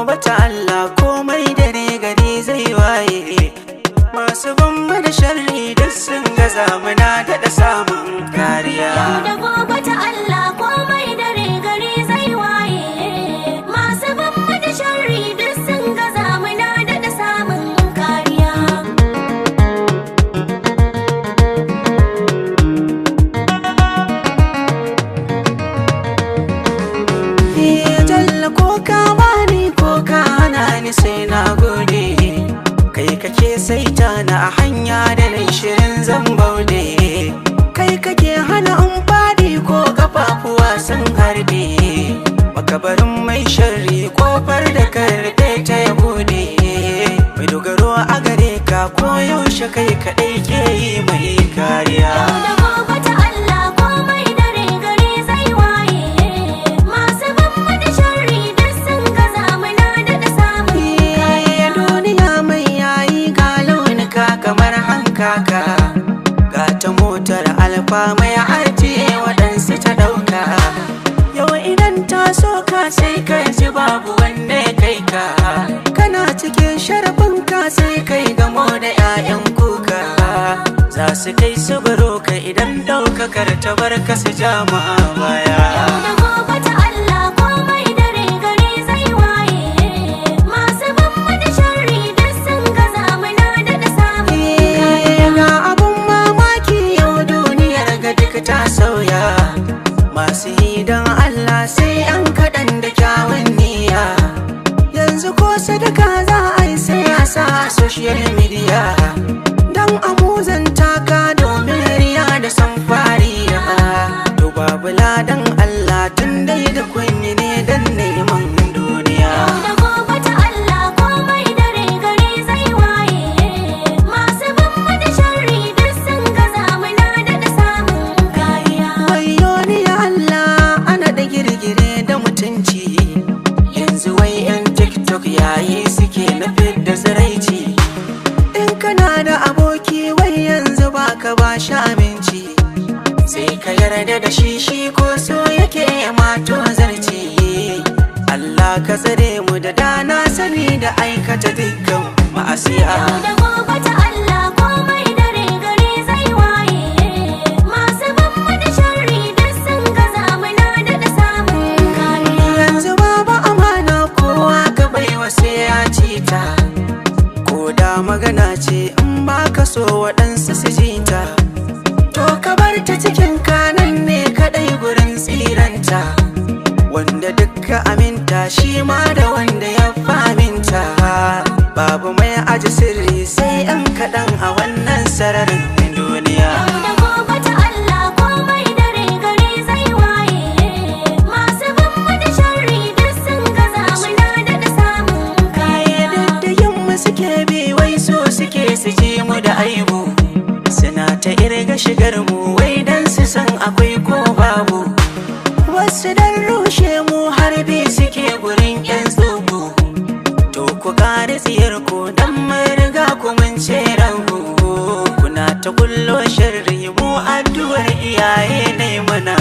gobe ta Allah komai dare gari zai waye. Masu bamba da sharri duk sun gaza muna daɗa samun kariya. Yau da gobe ta Allah komai dare gari zai waye. Masu bamba da sharri duk sun gaza muna daɗa samun kariya. Jalla ko ka bani ko ka hana ni sai na gode. Kai kake saita na a hanya da nan shirin zan baude. Kai kake hana in fadi ko kafafuwa sun harbe. Makabarin mai sharri kofar da karfe ta ya bude. Mai dogaro a gare ka ko yaushe kai kaɗai ke yi mai kariya. Yau da gobe ta Allah komai dare gari zai waye. Masu bamba da sharri duk sun gaza muna daɗa samun kariya. Duniya mai yayi ga launuka kamar hankaka. Ga ta motar alfa mai ajiye waɗansu ta ɗauka. Yau idan ta so ka sai ka ji babu wanda ya kai ka. Kana cikin sharafinka sai kai gamo da 'ya'yan kuka. Za su kai su baro ka idan ɗaukakar ta bar ka su jama baya. Yau da gobe ta Allah komai dare gari zai waye. Masu bamba da sharri duk sun gaza muna daɗa samun kariya. Ga abun mamaki yau duniyar ga duk ta sauya. Masu yi don Allah sai an kaɗan da kyawun niyya. Yanzu ko sadaka za a yi sai a sa social media. Don amuzan taka domin riya da san fariya. To babu ladan Allah tun dai da kunyi ne don neman duniya. Yau da gobe ta Allah komai dare gari zai waye. Masu bamba da sharri duk sun gaza muna daɗa samun kariya. Wayo ni ya Allah ana da girgire da mutunci. Yanzu wai 'yan TikTok yayi suke na fidda tsiraici. In kana da aboki wai yanzu baka ba shi aminci. Sai ka yarda da shi ko so yake mato zarci. Allah ka tsare mu da dana sani da aikata dukkan ma'asiya. Yau da gobe ta Allah komai dare gari zai waye. Masu bamba da sharri duk sun gaza muna daɗa samun kariya. Yanzu babu amana kowa ka baiwa sai ya ci ta. Ko da magana ce in baka so waɗansu su ji ta. To ka bar ta cikin kanan ne kaɗai gurin tsiranta. Wanda dukka aminta shi ma da wanda ya faminta. Babu mai aji sirri sai 'yan kaɗan a wannan sararin duniya. Yau da gobe ta Allah komai dare gari zai waye. Masu bamba da sharri duk sun gaza muna daɗa samun kariya. Da yamma suke bi wai so suke su ji mu da aibu. Suna ta irga shigar mu wai dan su san akwai ko babu. Wasu dan rushe mu har bi suke gurin 'yan tsubu. To ku kare tsiyar ku dan mun riga ku mun ce ranku. Kuna ta kullo sharri mu addu'ar iyaye ne mana